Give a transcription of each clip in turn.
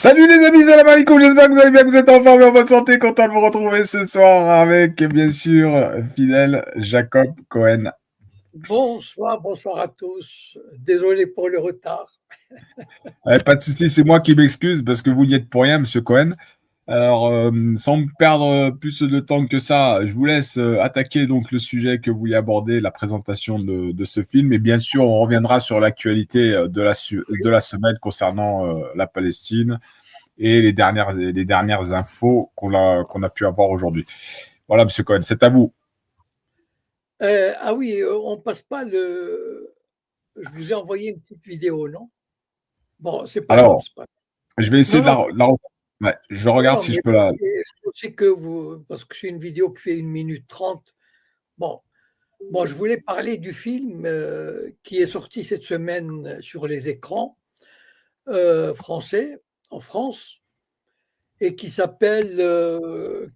Salut les amis, salam alaikum, j'espère que vous allez bien, que vous êtes en forme et en bonne santé, content de vous retrouver ce soir avec, bien sûr, fidèle Jacob Cohen. Bonsoir, bonsoir à tous. Désolé pour le retard. Pas de souci, c'est moi qui m'excuse parce que vous n'y êtes pour rien, monsieur Cohen. Alors, sans me perdre plus de temps que ça, je vous laisse attaquer donc le sujet que vous y abordez, la présentation de ce film. Et bien sûr, on reviendra sur l'actualité de la semaine concernant la Palestine et les dernières infos qu'on a pu avoir aujourd'hui. Voilà, monsieur Cohen, c'est à vous. Ah oui, on passe pas le. Je vous ai envoyé une petite vidéo, non? Bon, c'est pas grave, Alors, c'est pas grave. je vais essayer Non, de non, ouais, je non, regarde non, si je mais peux la. je sais que vous, parce que c'est une vidéo qui fait 1 minute 30. Bon, bon, je voulais parler du film qui est sorti cette semaine sur les écrans français en France et qui s'appelle euh,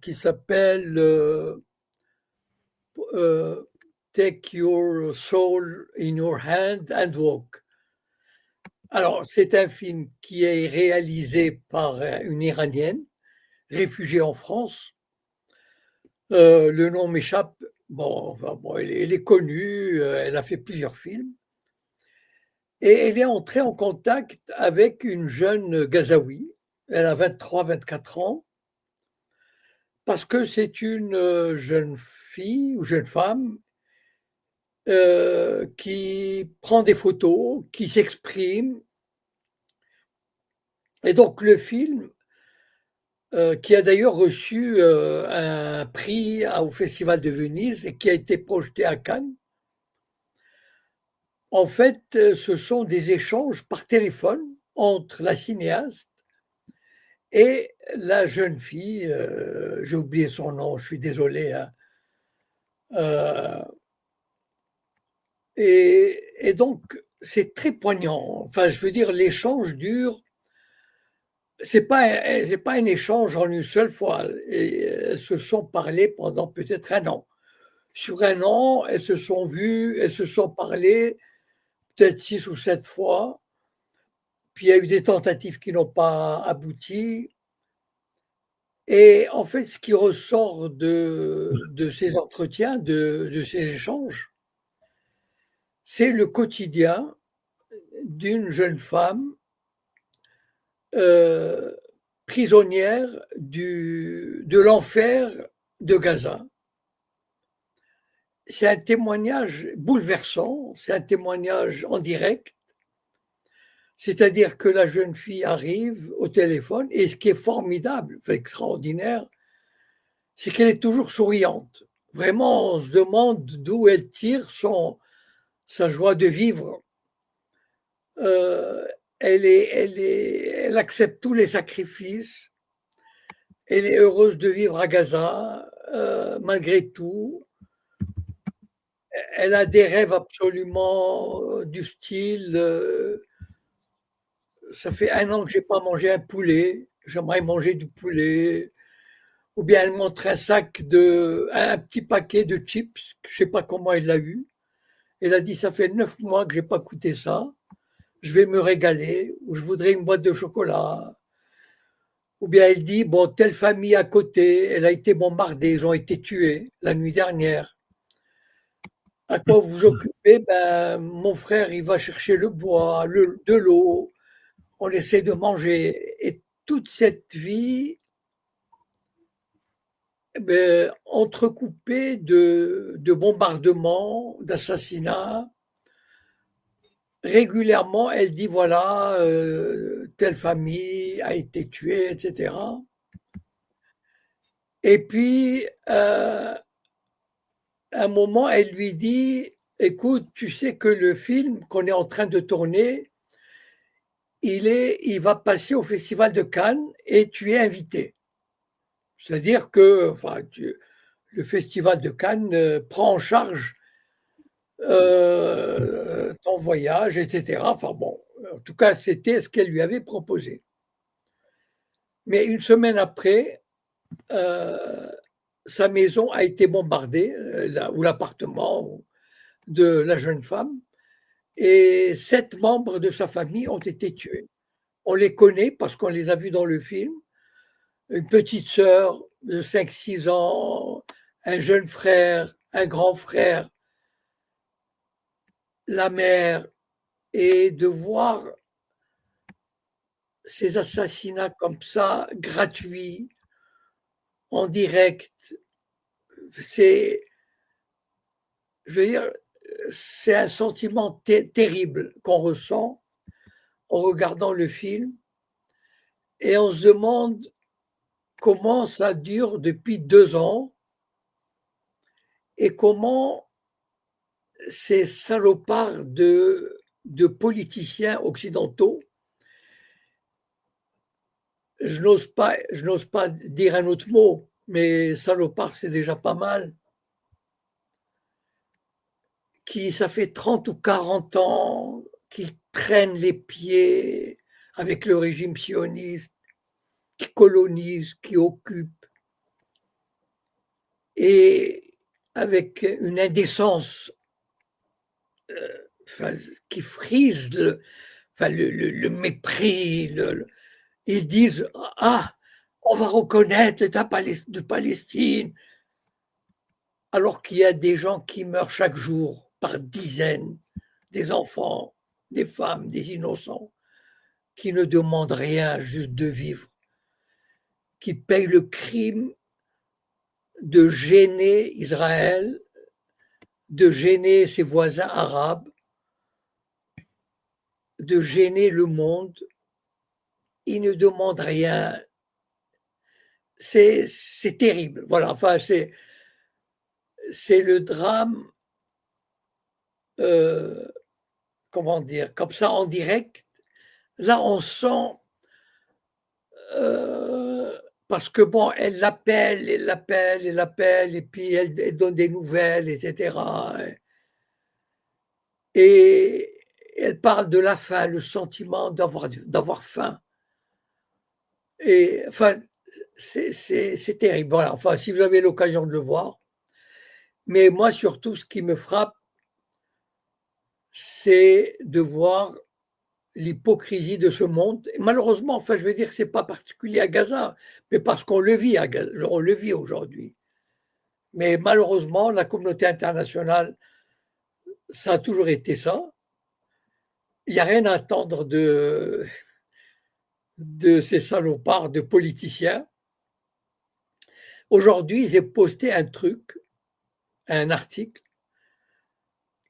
Take Your Soul in Your Hand and Walk. Alors, c'est un film qui est réalisé par une Iranienne, réfugiée en France. Le nom m'échappe. Bon, enfin, bon, elle est connue, elle a fait plusieurs films. Et elle est entrée en contact avec une jeune Gazaoui. Elle a 23, 24 ans, parce que c'est une jeune fille ou jeune femme qui prend des photos, qui s'exprime. Et donc le film, qui a d'ailleurs reçu un prix au Festival de Venise et qui a été projeté à Cannes, en fait, ce sont des échanges par téléphone entre la cinéaste et la jeune fille, j'ai oublié son nom, je suis désolé, hein. Euh, et donc, c'est très poignant. Enfin, je veux dire, l'échange dure. C'est pas un échange en une seule fois. Et elles se sont parlé pendant peut-être un an. Sur un an, elles se sont vues, elles se sont parlé peut-être 6 ou 7 fois. Puis il y a eu des tentatives qui n'ont pas abouti. Et en fait, ce qui ressort de ces entretiens, de ces échanges, c'est le quotidien d'une jeune femme euh, prisonnière de l'enfer de Gaza. C'est un témoignage bouleversant, c'est un témoignage en direct, c'est-à-dire que la jeune fille arrive au téléphone et ce qui est formidable, extraordinaire, c'est qu'elle est toujours souriante. Vraiment, on se demande d'où elle tire sa joie de vivre. Euh, elle accepte tous les sacrifices, elle est heureuse de vivre à Gaza, malgré tout. Elle a des rêves absolument du style ça fait un an que j'ai pas mangé un poulet, j'aimerais manger du poulet. Ou bien elle montre un petit paquet de chips, je sais pas comment elle l'a eu. Elle a dit ça fait 9 mois que j'ai pas goûté ça, je vais me régaler, ou je voudrais une boîte de chocolat. Ou bien elle dit bon, telle famille à côté, elle a été bombardée, ils ont été tués la nuit dernière. À quoi vous vous occupez? Ben, mon frère, il va chercher le bois, de l'eau, on essaie de manger. Et toute cette vie, entrecoupée de bombardements, d'assassinats, régulièrement, elle dit voilà, telle famille a été tuée, etc. Et puis, à un moment, elle lui dit écoute, tu sais que le film qu'on est en train de tourner, il va passer au Festival de Cannes et tu es invité. C'est-à-dire que enfin, le Festival de Cannes prend en charge ton voyage, etc. Enfin bon, en tout cas, c'était ce qu'elle lui avait proposé. Mais une semaine après, euh, sa maison a été bombardée, ou l'appartement de la jeune femme, et 7 membres de sa famille ont été tués. on les connaît parce qu'on les a vus dans le film. Une petite sœur de 5-6 ans, un jeune frère, un grand frère, la mère, et de voir ces assassinats comme ça, gratuits, en direct, c'est, je veux dire, c'est un sentiment terrible qu'on ressent en regardant le film, et on se demande comment ça dure depuis 2 ans et comment ces salopards de politiciens occidentaux, je n'ose pas dire un autre mot, mais salopard, c'est déjà pas mal, qui, ça fait 30 ou 40 ans qu'ils traînent les pieds avec le régime sioniste, qui colonise, qui occupe, et avec une indécence qui frise le mépris. Ils disent ah, on va reconnaître l'État de Palestine, alors qu'il y a des gens qui meurent chaque jour par dizaines, des enfants, des femmes, des innocents, qui ne demandent rien, juste de vivre, qui payent le crime de gêner Israël, de gêner ses voisins arabes, de gêner le monde. Ils ne demandent rien. C'est terrible. Voilà, enfin, c'est le drame, comment dire, comme ça en direct. Là, on sent, parce que bon, elle l'appelle, et puis elle donne des nouvelles, etc. Et elle parle de la faim, le sentiment d'avoir faim. Et enfin, c'est terrible. Voilà. Enfin, si vous avez l'occasion de le voir. Mais moi, surtout, ce qui me frappe, c'est de voir l'hypocrisie de ce monde. Et malheureusement, enfin, je veux dire, c'est pas particulier à Gaza, mais parce qu'on le vit on le vit aujourd'hui. Mais malheureusement, la communauté internationale, ça a toujours été ça. Il n'y a rien à attendre de ces salopards de politiciens. Aujourd'hui, j'ai posté un truc, un article,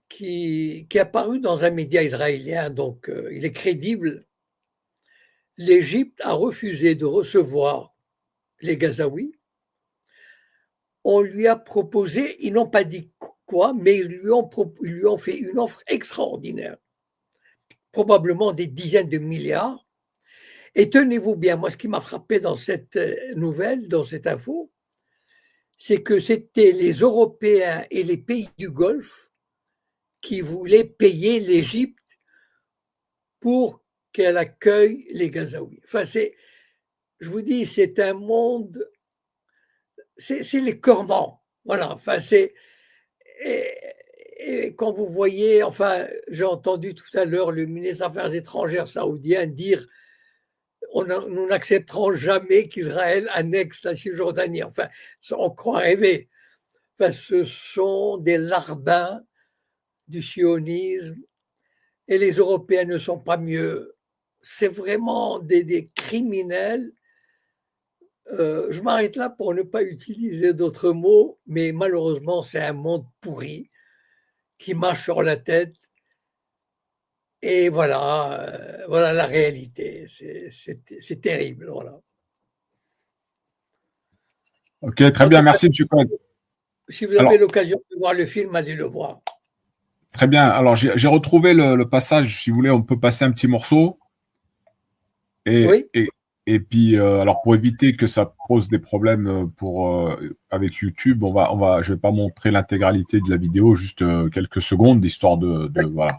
qui est apparu dans un média israélien, donc il est crédible. L'Égypte a refusé de recevoir les Gazaouis. On lui a proposé, ils n'ont pas dit quoi, mais ils lui ont fait une offre extraordinaire, probablement des dizaines de milliards. Et tenez-vous bien, moi, ce qui m'a frappé dans cette nouvelle, dans cette info, c'est que c'était les Européens et les pays du Golfe qui voulaient payer l'Égypte pour qu'elle accueille les Gazaouis. Enfin, je vous dis, c'est un monde, c'est les cormans. Voilà, enfin, et quand vous voyez, enfin, j'ai entendu tout à l'heure le ministre des Affaires étrangères saoudien dire nous n'accepterons jamais qu'Israël annexe la Cisjordanie. Enfin, on croit rêver. Enfin, ce sont des larbins du sionisme et les Européens ne sont pas mieux. C'est vraiment des criminels. Je m'arrête là pour ne pas utiliser d'autres mots, mais malheureusement, c'est un monde pourri qui marche sur la tête. Et voilà, voilà la réalité. C'est terrible. Voilà. Ok, très En bien, tout cas, merci, M. Cohen. si vous avez Alors, l'occasion de voir le film, allez le voir. très bien. Alors, j'ai retrouvé le passage. Si vous voulez, on peut passer un petit morceau. Et, Oui, et, et puis, alors, pour éviter que ça pose des problèmes avec YouTube, je vais pas montrer l'intégralité de la vidéo, juste quelques secondes, histoire voilà.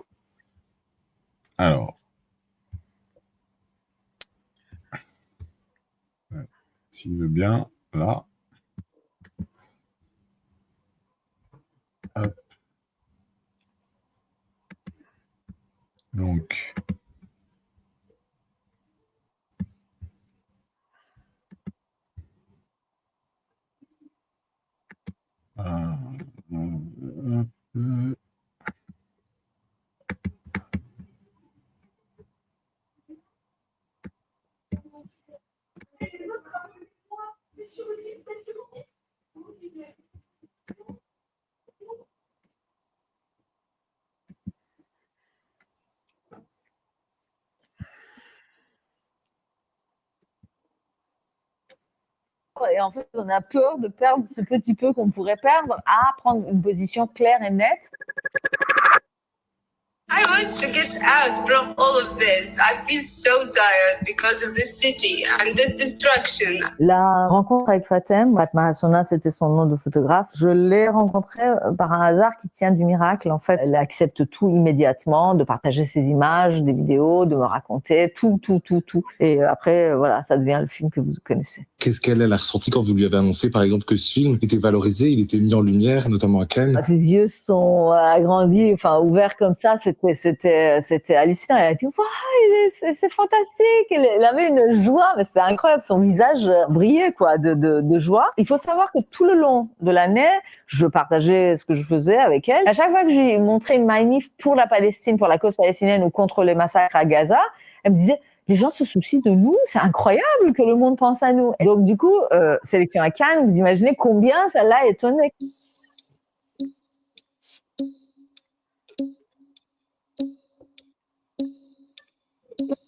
Alors, s'il veut bien, là. Hop. Donc, et en fait, on a peur de perdre ce petit peu qu'on pourrait perdre à prendre une position claire et nette. I want to get out from all of this. I feel so tired because of this city and this destruction. La rencontre avec Fatem, Fatma Hassouna, c'était son nom de photographe. Je l'ai rencontrée par un hasard qui tient du miracle. En fait, elle accepte tout immédiatement, de partager ses images, des vidéos, de me raconter tout. Et après, voilà, ça devient le film que vous connaissez. Qu'est-ce qu'elle a ressenti quand vous lui avez annoncé, par exemple, que ce film était valorisé, il était mis en lumière, notamment à Cannes? Ses yeux sont agrandis, enfin ouverts comme ça, c'était hallucinant. Elle a dit waouh, c'est fantastique. Elle avait une joie, mais c'est incroyable. Son visage brillait quoi, de joie. Il faut savoir que tout le long de l'année, je partageais ce que je faisais avec elle. À chaque fois que je lui montrais une manif pour la Palestine, pour la cause palestinienne ou contre les massacres à Gaza, elle me disait les gens se soucient de nous, c'est incroyable que le monde pense à nous. Et donc du coup, sélection à Cannes, vous imaginez combien ça l'a étonnée.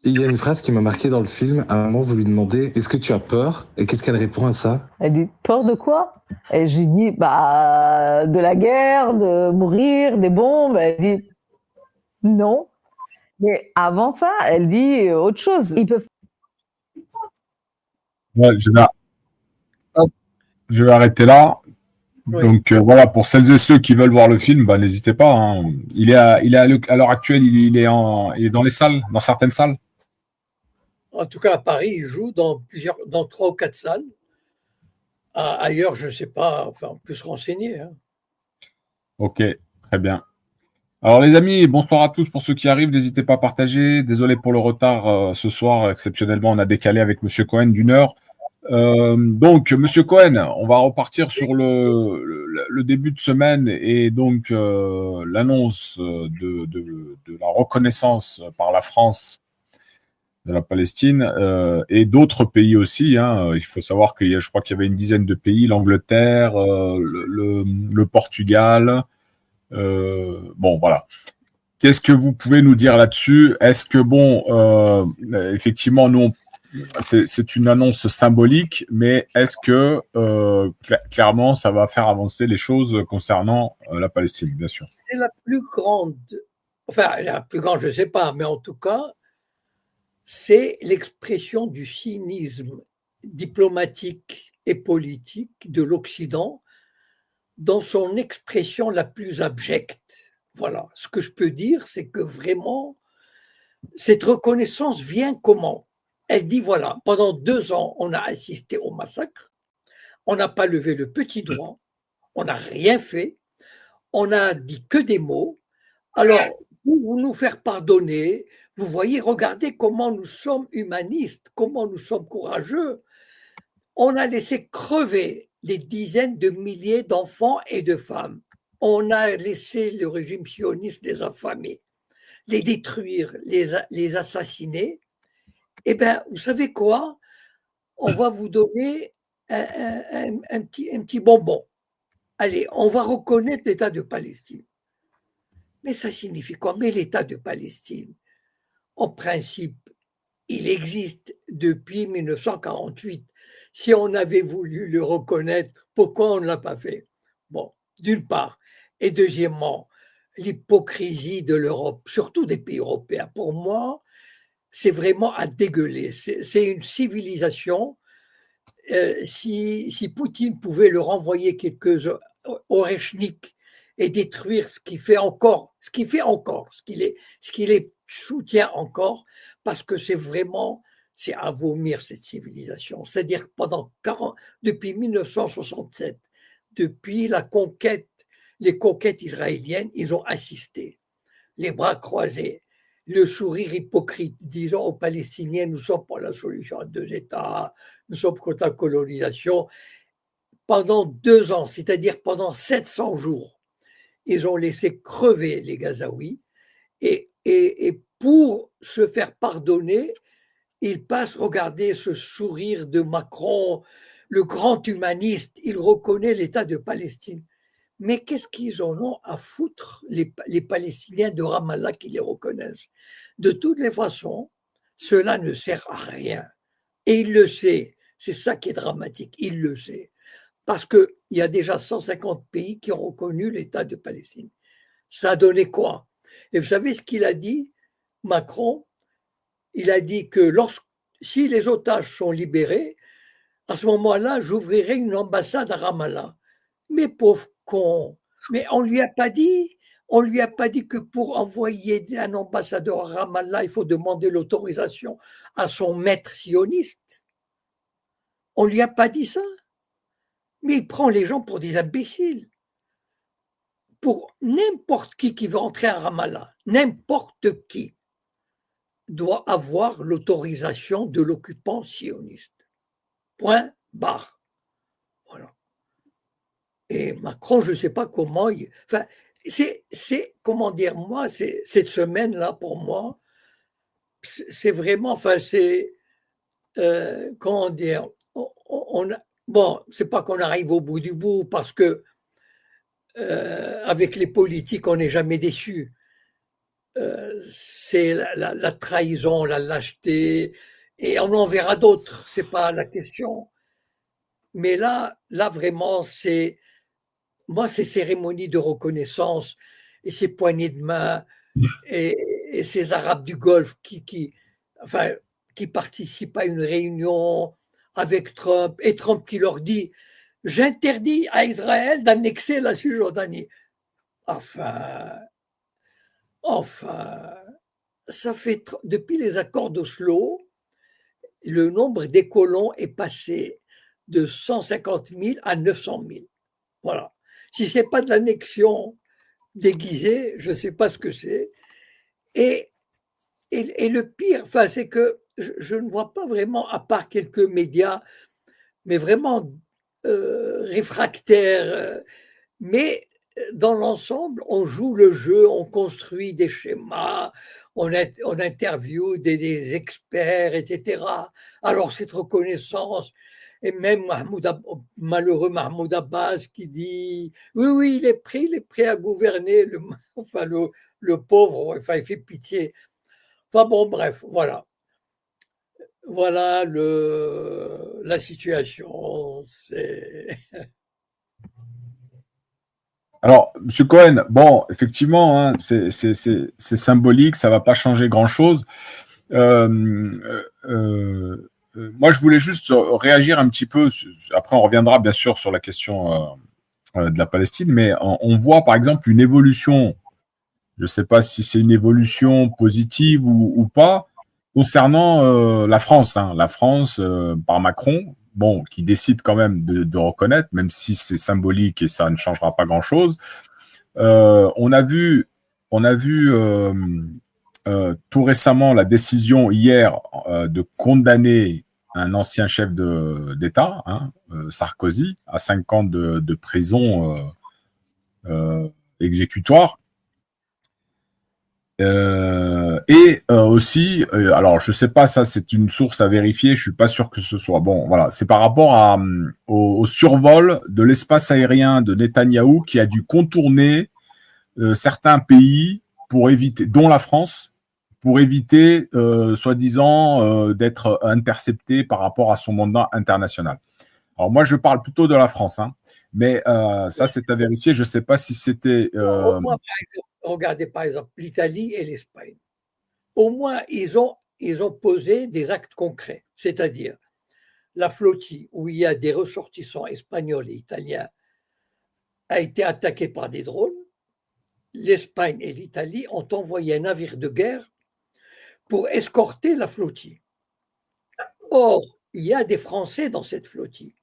Il y a une phrase qui m'a marqué dans le film. À un moment, vous lui demandez « Est-ce que tu as peur ?» Et qu'est-ce qu'elle répond à ça? Elle dit « Peur de quoi ?» Et j'ai dit « Bah, de la guerre, de mourir, des bombes. » Elle dit « Non. » Mais avant ça, elle dit autre chose. Ils peuvent... Ouais, je vais arrêter là. Oui. Donc voilà, pour celles et ceux qui veulent voir le film, bah, n'hésitez pas. Hein. Il est à l'heure actuelle, il est dans les salles, dans certaines salles. En tout cas, à Paris, il joue dans 3 ou 4 salles. Ailleurs, je ne sais pas. Enfin, on peut se renseigner. Hein. Ok, très bien. Alors les amis, bonsoir à tous pour ceux qui arrivent. N'hésitez pas à partager. Désolé pour le retard ce soir. Exceptionnellement, on a décalé avec Monsieur Cohen d'1 heure. Donc, Monsieur Cohen, on va repartir sur le début de semaine et donc l'annonce de la reconnaissance par la France de la Palestine et d'autres pays aussi. Hein. Il faut savoir je crois qu'il y avait une dizaine de pays, l'Angleterre, le Portugal. Bon, voilà. Qu'est-ce que vous pouvez nous dire là-dessus? Est-ce que, effectivement, nous, c'est une annonce symbolique, mais est-ce que, clairement, ça va faire avancer les choses concernant la Palestine, bien sûr? C'est la plus grande, je ne sais pas, mais en tout cas, c'est l'expression du cynisme diplomatique et politique de l'Occident dans son expression la plus abjecte. Voilà, ce que je peux dire, c'est que vraiment, cette reconnaissance vient comment? Elle dit, voilà, pendant 2 ans, on a assisté au massacre, on n'a pas levé le petit doigt, on n'a rien fait, on n'a dit que des mots. Alors, pour nous faire pardonner, vous voyez, regardez comment nous sommes humanistes, comment nous sommes courageux. On a laissé crever des dizaines de milliers d'enfants et de femmes. On a laissé le régime sioniste les affamer, les détruire, les assassiner. Eh bien, vous savez quoi? On va vous donner un petit bonbon. Allez, on va reconnaître l'État de Palestine. Mais ça signifie quoi? Mais l'État de Palestine, en principe, il existe depuis 1948. Si on avait voulu le reconnaître, pourquoi on ne l'a pas fait? Bon, d'une part. Et deuxièmement, l'hypocrisie de l'Europe, surtout des pays européens. Pour moi, c'est vraiment à dégueuler. C'est une civilisation. Si Poutine pouvait leur envoyer quelques Orechnik et détruire ce qu'il les soutient encore, parce que c'est à vomir cette civilisation. C'est-à-dire depuis 1967, depuis les conquêtes israéliennes, ils ont assisté, les bras croisés, le sourire hypocrite, disant aux Palestiniens, nous sommes pour la solution à 2 États, nous sommes contre la colonisation. Pendant 2 ans, c'est-à-dire pendant 700 jours, ils ont laissé crever les Gazaouis et pour se faire pardonner, ils passent, regardez ce sourire de Macron, le grand humaniste, il reconnaît l'État de Palestine. Mais qu'est-ce qu'ils en ont à foutre, les Palestiniens de Ramallah qui les reconnaissent? De toutes les façons, cela ne sert à rien. Et il le sait. C'est ça qui est dramatique, il le sait. Parce qu'il y a déjà 150 pays qui ont reconnu l'État de Palestine. Ça a donné quoi? Et vous savez ce qu'il a dit, Macron? Il a dit que si les otages sont libérés, à ce moment-là, j'ouvrirai une ambassade à Ramallah. Mais pauvre con, mais on lui a pas dit que pour envoyer un ambassadeur à Ramallah, il faut demander l'autorisation à son maître sioniste. On lui a pas dit ça. Mais il prend les gens pour des imbéciles. Pour n'importe qui veut entrer à Ramallah, n'importe qui doit avoir l'autorisation de l'occupant sioniste. Point barre. Voilà. Et Macron, je ne sais pas comment. Enfin, comment dire, moi, cette semaine-là, pour moi, c'est vraiment. Enfin, c'est. Comment dire. Bon, c'est pas qu'on arrive au bout du bout, parce que avec les politiques, on n'est jamais déçu. C'est la trahison, la lâcheté, et on en verra d'autres, c'est pas la question. Mais là vraiment, c'est ces cérémonies de reconnaissance et ces poignées de main et ces Arabes du Golfe qui participent à une réunion avec Trump, et Trump qui leur dit « J'interdis à Israël d'annexer la Cisjordanie ». Enfin, ça fait depuis les accords d'Oslo, le nombre des colons est passé de 150 000 à 900 000. Voilà. Si ce n'est pas de l'annexion déguisée, je ne sais pas ce que c'est. Et le pire, c'est que je ne vois pas vraiment, à part quelques médias, mais vraiment réfractaires, mais dans l'ensemble, on joue le jeu, on construit des schémas, on interviewe des experts, etc. Alors cette reconnaissance, et même malheureux Mahmoud Abbas qui dit oui, il est prêt à gouverner, le pauvre, il fait pitié. Enfin bon, bref, voilà. Voilà la situation. Alors, M. Cohen, bon, effectivement, hein, c'est symbolique, ça ne va pas changer grand-chose. Moi, je voulais juste réagir un petit peu. Après, on reviendra bien sûr sur la question de la Palestine, mais on voit par exemple une évolution, je ne sais pas si c'est une évolution positive ou pas, concernant la France. Hein. La France, par Macron, bon, qui décide quand même de reconnaître, même si c'est symbolique et ça ne changera pas grand-chose. On a vu tout récemment la décision hier de condamner un ancien chef d'État, hein, Sarkozy, à 5 ans de prison exécutoire. Aussi, alors je sais pas, ça c'est une source à vérifier, je suis pas sûr que ce soit bon. Voilà, c'est par rapport au survol de l'espace aérien de Netanyahou qui a dû contourner certains pays pour éviter, dont la France, pour éviter, soi-disant, d'être intercepté par rapport à son mandat international. Alors moi, je parle plutôt de la France, hein, mais ça c'est à vérifier. Je sais pas si c'était. Au moins, regardez par exemple l'Italie et l'Espagne. Au moins, ils ont posé des actes concrets, c'est-à-dire la flottille où il y a des ressortissants espagnols et italiens a été attaquée par des drones. L'Espagne et l'Italie ont envoyé un navire de guerre pour escorter la flottille. Or, il y a des Français dans cette flottille.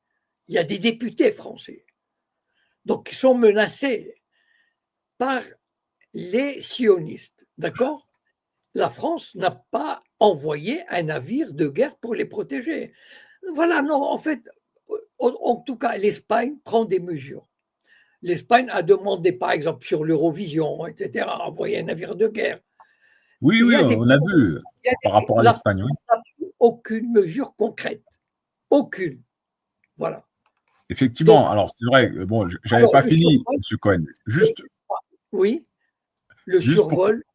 Il y a des députés français. Donc, ils sont menacés par les sionistes. D'accord ? La France n'a pas envoyé un navire de guerre pour les protéger. Voilà, non, en fait, en tout cas, l'Espagne prend des mesures. L'Espagne a demandé, par exemple, sur l'Eurovision, etc., à envoyer un navire de guerre. Oui, on a vu par rapport à l'Espagne. Oui. Aucune mesure concrète. Aucune. Voilà. Effectivement. Donc, alors, c'est vrai, bon, j'avais pas fini, M. Cohen. Juste. Oui, le survol,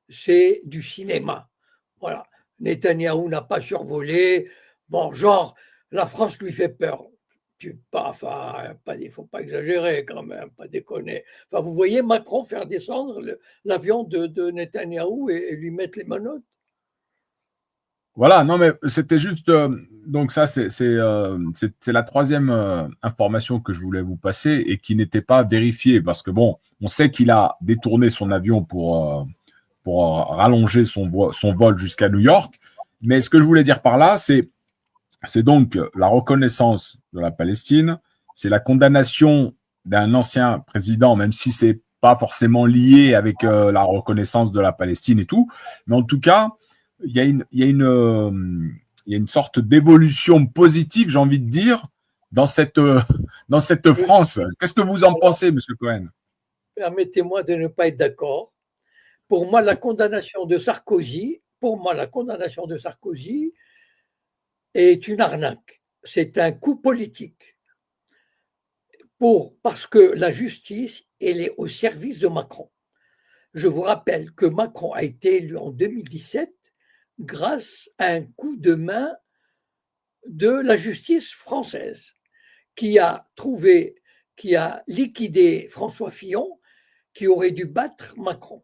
c'est du cinéma. Voilà. Netanyahou n'a pas survolé. Bon, genre, la France lui fait peur. Enfin, il ne faut pas exagérer quand même, pas déconner. Enfin, vous voyez Macron faire descendre l'avion de Netanyahou et lui mettre les menottes. Voilà, non, mais c'était juste. Donc, ça, c'est la troisième information que je voulais vous passer et qui n'était pas vérifiée parce que, bon, on sait qu'il a détourné son avion pour rallonger son vol jusqu'à New York. Mais ce que je voulais dire par là, c'est donc la reconnaissance de la Palestine, c'est la condamnation d'un ancien président, même si c'est pas forcément lié avec la reconnaissance de la Palestine et tout. Mais en tout cas, il y a une sorte d'évolution positive, j'ai envie de dire, dans cette France. Qu'est-ce que vous en pensez, Monsieur Cohen? Permettez-moi de ne pas être d'accord. Pour moi, la condamnation de Sarkozy est une arnaque. C'est un coup politique. Parce que la justice, elle est au service de Macron. Je vous rappelle que Macron a été élu en 2017 grâce à un coup de main de la justice française qui a liquidé François Fillon qui aurait dû battre Macron.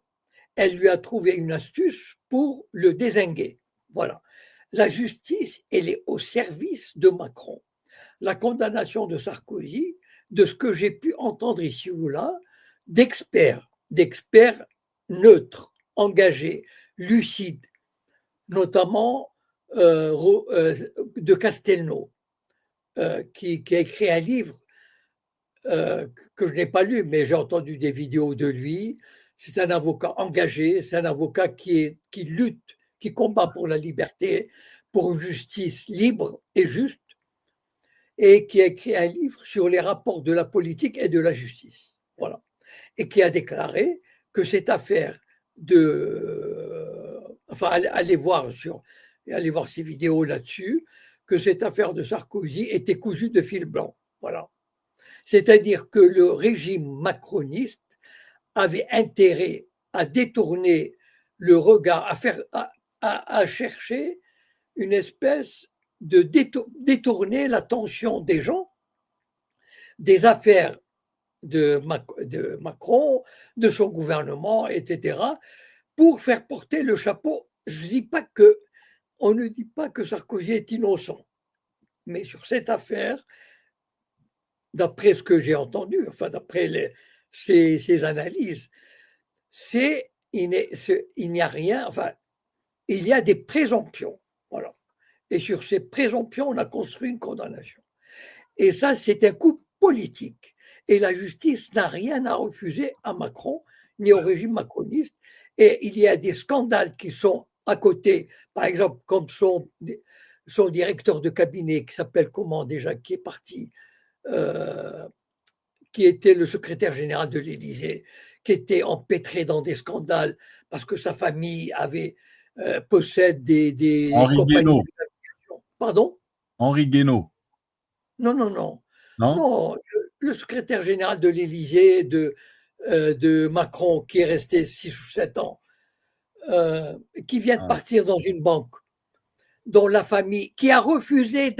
Elle lui a trouvé une astuce pour le dézinguer. Voilà. La justice, elle est au service de Macron. La condamnation de Sarkozy, de ce que j'ai pu entendre ici ou là, d'experts neutres, engagés, lucides, notamment de Castelnau, qui a écrit un livre que je n'ai pas lu, mais j'ai entendu des vidéos de lui. C'est un avocat engagé, c'est un avocat qui lutte, qui combat pour la liberté, pour une justice libre et juste, et qui a écrit un livre sur les rapports de la politique et de la justice. Voilà. Et qui a déclaré que cette affaire allez voir ces vidéos là-dessus, que cette affaire de Sarkozy était cousue de fil blanc. Voilà. C'est-à-dire que le régime macroniste avait intérêt à détourner le regard, à chercher une espèce de détourner l'attention des gens des affaires de Macron, de son gouvernement, etc., pour faire porter le chapeau. On ne dit pas que Sarkozy est innocent, mais sur cette affaire, d'après ce que j'ai entendu, enfin d'après ces analyses, il n'y a rien, enfin, il y a des présomptions, voilà. Et sur ces présomptions, on a construit une condamnation. Et ça, c'est un coup politique. Et la justice n'a rien à refuser à Macron, ni au régime macroniste. Et il y a des scandales qui sont à côté, par exemple, comme son directeur de cabinet, qui s'appelle comment déjà, qui est parti, qui était le secrétaire général de l'Élysée, qui était empêtré dans des scandales parce que sa famille possède des compagnies de navigation. Pardon ? Henri Guénaud. Non. Non, le secrétaire général de l'Élysée, de Macron, qui est resté 6 ou 7 ans, qui vient de partir dans une banque, dont la famille, qui a refusé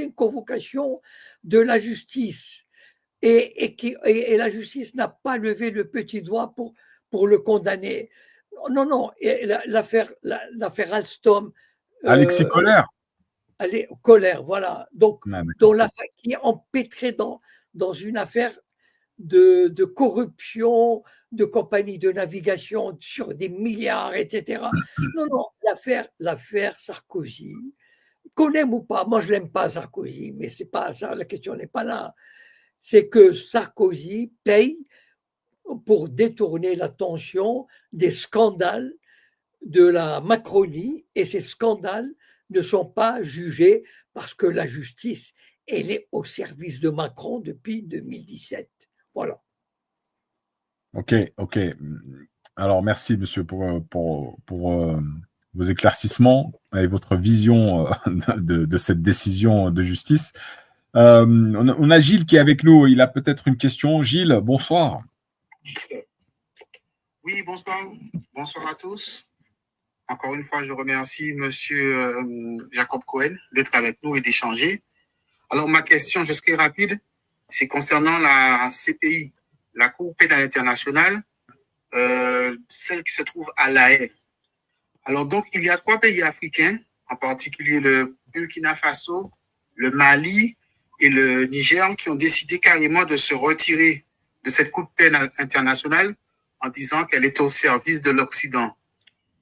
une convocation de la justice, et la justice n'a pas levé le petit doigt pour le condamner. Non, l'affaire Alstom. Alexis Collère. Collère, voilà. Donc, qui est empêtré dans une affaire de corruption, de compagnie de navigation sur des milliards, etc. Non, l'affaire Sarkozy, qu'on aime ou pas, moi je l'aime pas Sarkozy, mais c'est pas ça, la question n'est pas là. C'est que Sarkozy paye pour détourner l'attention des scandales de la Macronie, et ces scandales ne sont pas jugés parce que la justice, elle est au service de Macron depuis 2017. Voilà. Ok. Alors, merci, monsieur, pour vos éclaircissements et votre vision de cette décision de justice. On a Gilles qui est avec nous. Il a peut-être une question. Gilles, bonsoir. Oui, bonsoir. Bonsoir à tous. Encore une fois, je remercie Monsieur Jacob Cohen d'être avec nous et d'échanger. Alors, ma question, je serai rapide, c'est concernant la CPI, la Cour pénale internationale, celle qui se trouve à La Haye. Alors, donc, il y a 3 pays africains, en particulier le Burkina Faso, le Mali et le Niger, qui ont décidé carrément de se retirer de cette Cour pénale internationale en disant qu'elle est au service de l'Occident.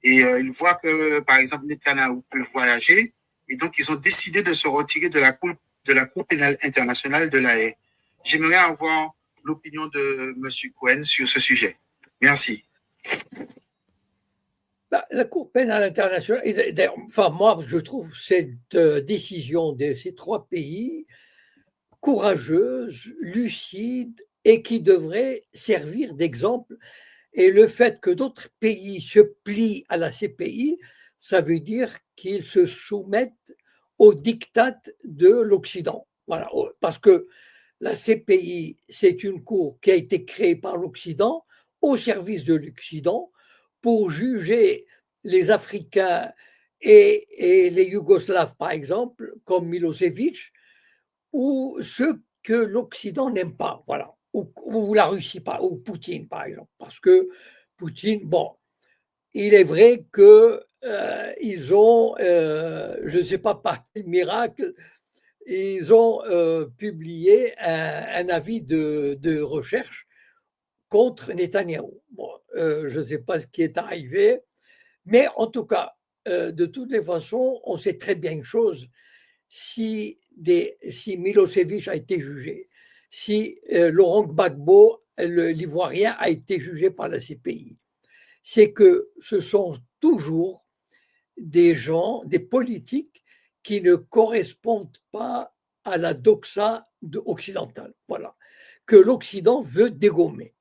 Et ils voient que, par exemple, Netanyahou peut voyager, et donc ils ont décidé de se retirer de la Cour pénale internationale de La Haye. J'aimerais avoir l'opinion de M. Cohen sur ce sujet. Merci. La Cour pénale internationale, enfin moi je trouve cette décision de ces 3 pays courageuse, lucide et qui devrait servir d'exemple. Et le fait que d'autres pays se plient à la CPI, ça veut dire qu'ils se soumettent aux diktats de l'Occident. Voilà, parce que la CPI, c'est une cour qui a été créée par l'Occident au service de l'Occident pour juger les Africains et les Yougoslaves, par exemple, comme Milosevic, ou ceux que l'Occident n'aime pas, voilà, ou la Russie, ou Poutine, par exemple, parce que Poutine, bon, il est vrai que ils ont, je ne sais pas par quel miracle, ils ont publié un avis de recherche contre Netanyahou. Bon, je ne sais pas ce qui est arrivé, mais en tout cas, de toutes les façons, on sait très bien une chose, si Milosevic a été jugé, si Laurent Gbagbo, l'Ivoirien, a été jugé par la CPI, c'est que ce sont toujours des gens, des politiques qui ne correspondent pas à la doxa occidentale, voilà, que l'Occident veut dégommer.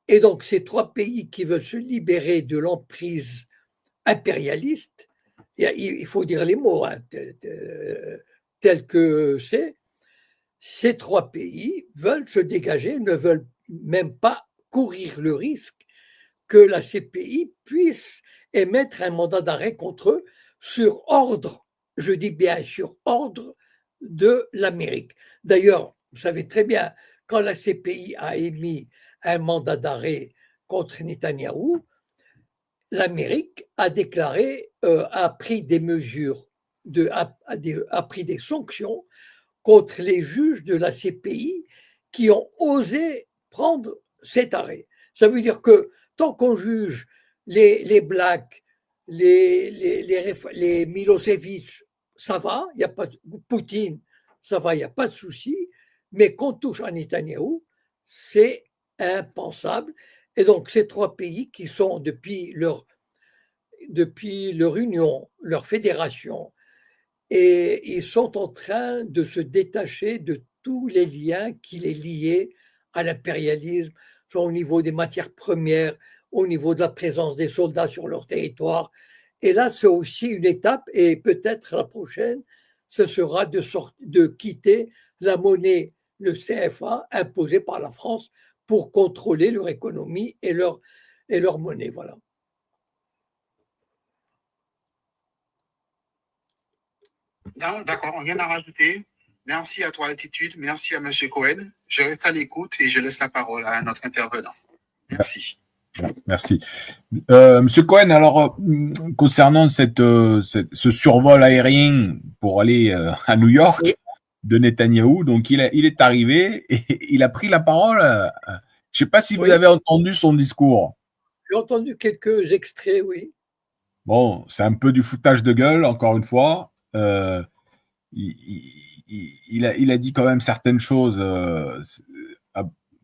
Et donc ces 3 pays qui veulent se libérer de l'emprise impérialiste, il faut dire les mots, hein, tel que c'est, ces 3 pays veulent se dégager, ne veulent même pas courir le risque que la CPI puisse émettre un mandat d'arrêt contre eux sur ordre, je dis bien sur ordre de l'Amérique. D'ailleurs, vous savez très bien, quand la CPI a émis un mandat d'arrêt contre Netanyahou, l'Amérique a déclaré, a pris des mesures, a pris des sanctions contre les juges de la CPI qui ont osé prendre cet arrêt. Ça veut dire que tant qu'on juge les Blacks, les Milosevic, ça va, il y a pas de, Poutine, ça va, il n'y a pas de souci, mais qu'on touche à Netanyahou, c'est impensable. Et donc, ces 3 pays qui sont depuis leur union, leur fédération, et ils sont en train de se détacher de tous les liens qui les liaient à l'impérialisme, soit au niveau des matières premières, au niveau de la présence des soldats sur leur territoire. Et là, c'est aussi une étape, et peut-être la prochaine, ce sera de quitter la monnaie, le CFA, imposé par la France pour contrôler leur économie et leur monnaie. Voilà. Non, d'accord, rien à rajouter. Merci à toi, Altitude. Merci à M. Cohen. Je reste à l'écoute et je laisse la parole à notre intervenant. Merci. Merci. Monsieur Cohen, alors, concernant ce survol aérien pour aller à New York de Netanyahou, donc il est arrivé et il a pris la parole. Je ne sais pas si vous avez entendu son discours. J'ai entendu quelques extraits, oui. Bon, c'est un peu du foutage de gueule, encore une fois. Il a dit quand même certaines choses.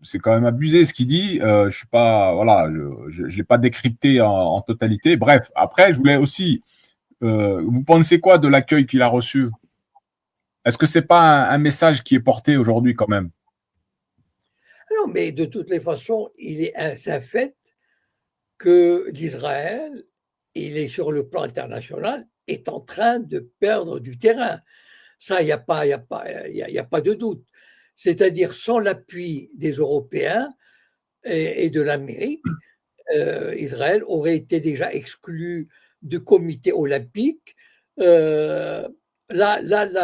C'est quand même abusé ce qu'il dit. Je suis pas, voilà, je l'ai pas décrypté en totalité. Bref, après, je voulais aussi. Vous pensez quoi de l'accueil qu'il a reçu? Est-ce que c'est pas un message qui est porté aujourd'hui quand même? Non, mais de toutes les façons, c'est un fait que l'Israël, il est sur le plan international, est en train de perdre du terrain. Ça, il n'y a pas de doute. C'est-à-dire, sans l'appui des Européens et de l'Amérique, Israël aurait été déjà exclu du comité olympique. La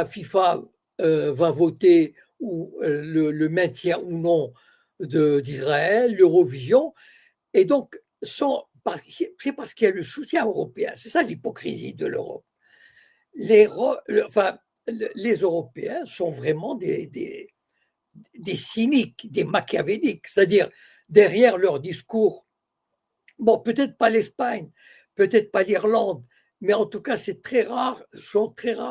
FIFA va voter le maintien ou non d'Israël, l'Eurovision. Et donc, c'est parce qu'il y a le soutien européen. C'est ça l'hypocrisie de l'Europe. Les Européens sont vraiment des cyniques, des machiavéliques. C'est-à-dire, derrière leur discours, bon, peut-être pas l'Espagne, peut-être pas l'Irlande, mais en tout cas, sont très rares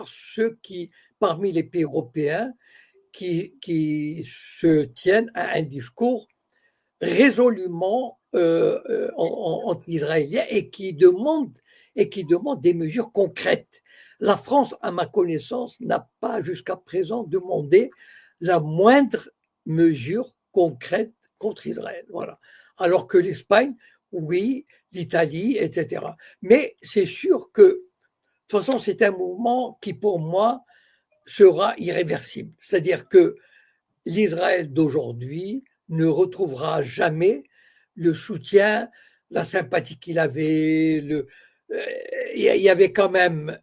ceux qui, parmi les pays européens, qui se tiennent à un discours résolument anti-israélien et qui demandent des mesures concrètes. La France, à ma connaissance, n'a pas jusqu'à présent demandé la moindre mesure concrète contre Israël. Voilà. Alors que l'Espagne, oui, l'Italie, etc. Mais c'est sûr que, de toute façon, c'est un mouvement qui, pour moi, sera irréversible. C'est-à-dire que l'Israël d'aujourd'hui ne retrouvera jamais le soutien, la sympathie qu'il avait. Il y avait quand même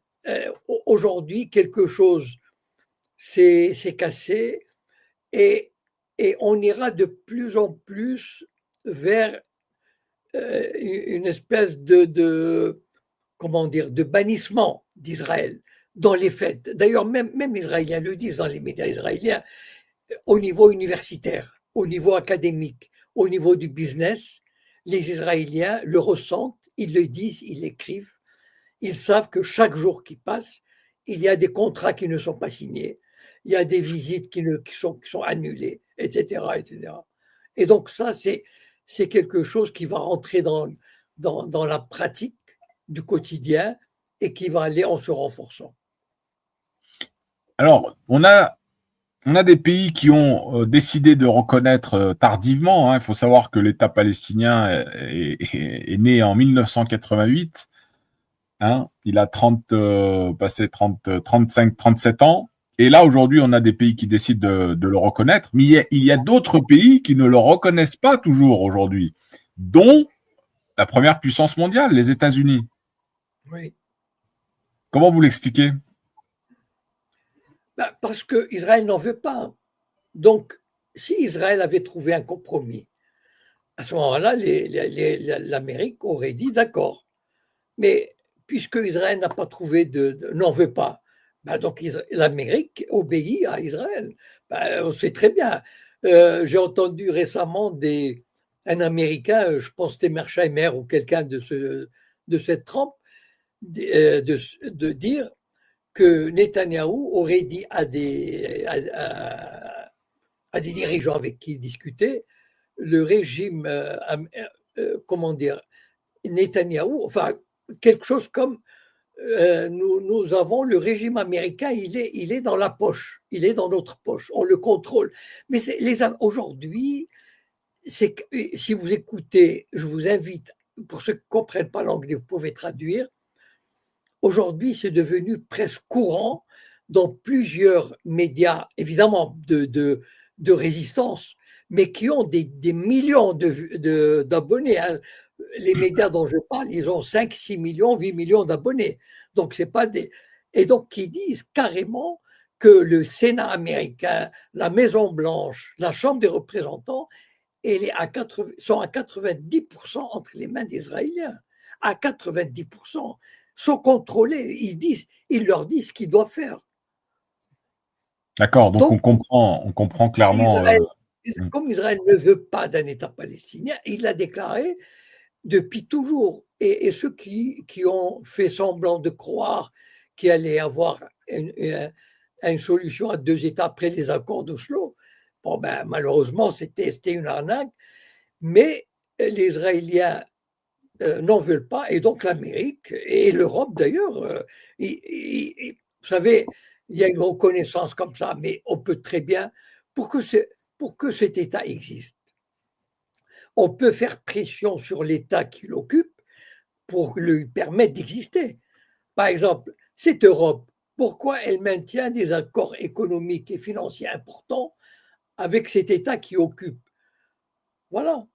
aujourd'hui quelque chose s'est cassé et on ira de plus en plus vers une espèce comment dire, de bannissement d'Israël dans les faits. D'ailleurs, même les Israéliens le disent dans les médias israéliens, au niveau universitaire, au niveau académique, au niveau du business, les Israéliens le ressentent, ils le disent, ils l'écrivent. Ils savent que chaque jour qui passe, il y a des contrats qui ne sont pas signés, il y a des visites qui sont annulées, etc., etc. Et donc ça, c'est quelque chose qui va rentrer dans la pratique du quotidien et qui va aller en se renforçant. Alors, on a des pays qui ont décidé de reconnaître tardivement. Hein. Il faut savoir que l'État palestinien est né en 1988. Hein. Il a passé 35, 37 ans. Et là, aujourd'hui, on a des pays qui décident de le reconnaître. Mais il y a d'autres pays qui ne le reconnaissent pas toujours aujourd'hui, dont la première puissance mondiale, les États-Unis. Oui. Comment vous l'expliquez ? Parce qu'Israël n'en veut pas. Donc, si Israël avait trouvé un compromis, à ce moment-là, l'Amérique aurait dit d'accord. Mais puisque Israël n'a pas trouvé n'en veut pas, donc l'Amérique obéit à Israël. On sait très bien. J'ai entendu récemment un Américain, je pense Mearsheimer ou quelqu'un de cette trempe, de dire que Netanyahou aurait dit à des dirigeants avec qui il discutait, le régime, comment dire, Netanyahou, enfin, quelque chose comme nous avons le régime américain, il est dans la poche, il est dans notre poche, on le contrôle. Mais aujourd'hui, si vous écoutez, je vous invite, pour ceux qui ne comprennent pas l'anglais, vous pouvez traduire. Aujourd'hui, c'est devenu presque courant dans plusieurs médias, évidemment de résistance, mais qui ont des millions d'abonnés. Hein. Les médias dont je parle, ils ont 5, 6 millions, 8 millions d'abonnés. Donc, c'est pas des. Et donc, qui disent carrément que le Sénat américain, la Maison-Blanche, la Chambre des représentants, sont à 90% entre les mains d'Israéliens. À 90%. Sont contrôlés. Ils leur disent ce qu'ils doivent faire. D'accord, donc on comprend clairement. Comme Israël ne veut pas d'un État palestinien, il l'a déclaré depuis toujours. Et ceux qui ont fait semblant de croire qu'il allait avoir une solution à 2 États après les accords d'Oslo, malheureusement, c'était une arnaque. Mais les Israéliens n'en veulent pas, et donc l'Amérique et l'Europe d'ailleurs, vous savez, il y a une reconnaissance comme ça, mais on peut très bien, pour que cet État existe, on peut faire pression sur l'État qui l'occupe pour lui permettre d'exister. Par exemple, cette Europe, pourquoi elle maintient des accords économiques et financiers importants avec cet État qui occupe? Voilà.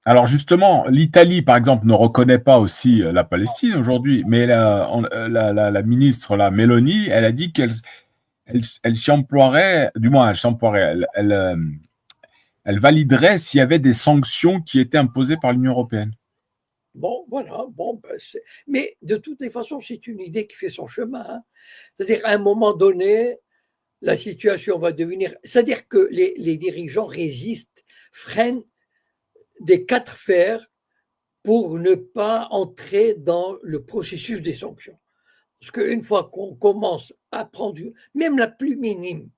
Alors justement, l'Italie, par exemple, ne reconnaît pas aussi la Palestine aujourd'hui, mais la ministre, la Meloni, elle a dit elle s'y emploierait, du moins elle s'emploierait, elle validerait s'il y avait des sanctions qui étaient imposées par l'Union européenne. Bon, voilà. Bon, ben, mais de toutes les façons, c'est une idée qui fait son chemin. Hein. C'est-à-dire, à un moment donné, la situation va devenir. C'est-à-dire que les dirigeants résistent, freinent des quatre fers pour ne pas entrer dans le processus des sanctions. Parce qu'une fois qu'on commence à prendre, même la plus minime,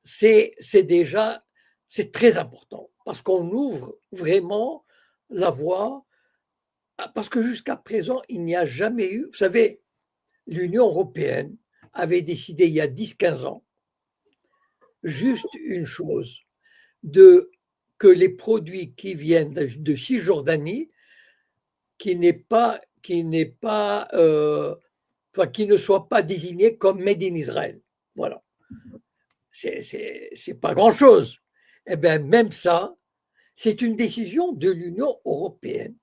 c'est déjà, c'est très important. Parce qu'on ouvre vraiment la voie. Parce que jusqu'à présent, il n'y a jamais eu. Vous savez, l'Union européenne avait décidé il y a 10-15 ans juste une chose, que les produits qui viennent de Cisjordanie, qui ne soient pas désignés comme Made in Israël. Voilà. C'est pas grand-chose. Eh bien, même ça, c'est une décision de l'Union européenne.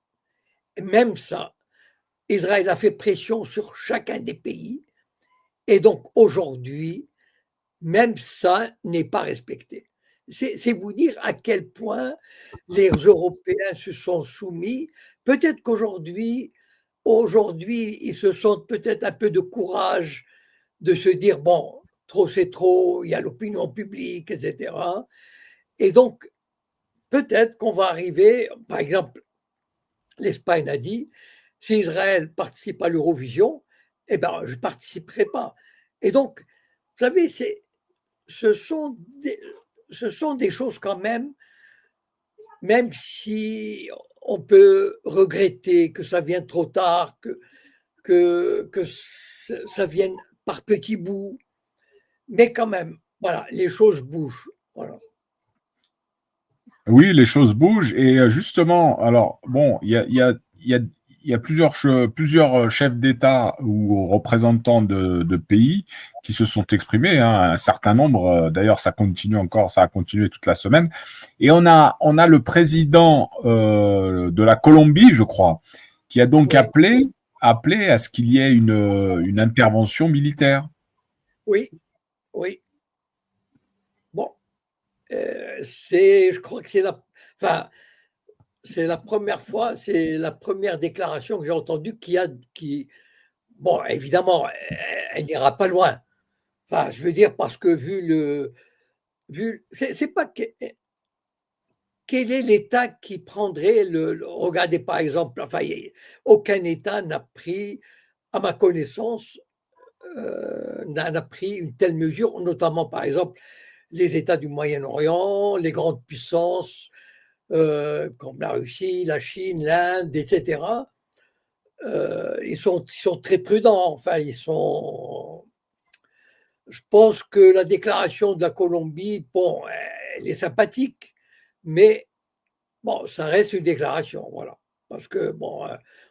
Et même ça, Israël a fait pression sur chacun des pays. Et donc, aujourd'hui, même ça n'est pas respecté. C'est vous dire à quel point les Européens se sont soumis. Peut-être qu'aujourd'hui, ils se sentent peut-être un peu de courage de se dire, bon, trop c'est trop, il y a l'opinion publique, etc. Et donc, peut-être qu'on va arriver, par exemple, l'Espagne a dit, si Israël participe à l'Eurovision, eh ben, je ne participerai pas. Et donc, vous savez, ce sont des choses quand même si on peut regretter que ça vienne trop tard, que ça vienne par petits bouts, mais quand même, voilà, les choses bougent. Voilà. Oui, les choses bougent et justement, alors bon, il y a plusieurs chefs d'État ou représentants de pays qui se sont exprimés, hein, un certain nombre. D'ailleurs, ça continue encore, ça a continué toute la semaine. Et on a le président de la Colombie, je crois, qui a donc Oui, appelé à ce qu'il y ait une intervention militaire. oui, oui. Bon, je crois que enfin, c'est la première fois, c'est la première déclaration que j'ai entendue bon, évidemment, elle n'ira pas loin. Enfin, je veux dire parce que c'est pas quel est l'État qui prendrait regardez par exemple, enfin, aucun État n'a pris, à ma connaissance, n'a pris une telle mesure, notamment par exemple les États du Moyen-Orient, les grandes puissances comme la Russie, la Chine, l'Inde, etc. Ils sont très prudents. Enfin, je pense que la déclaration de la Colombie, bon, elle est sympathique, mais bon, ça reste une déclaration, voilà. Parce que, bon,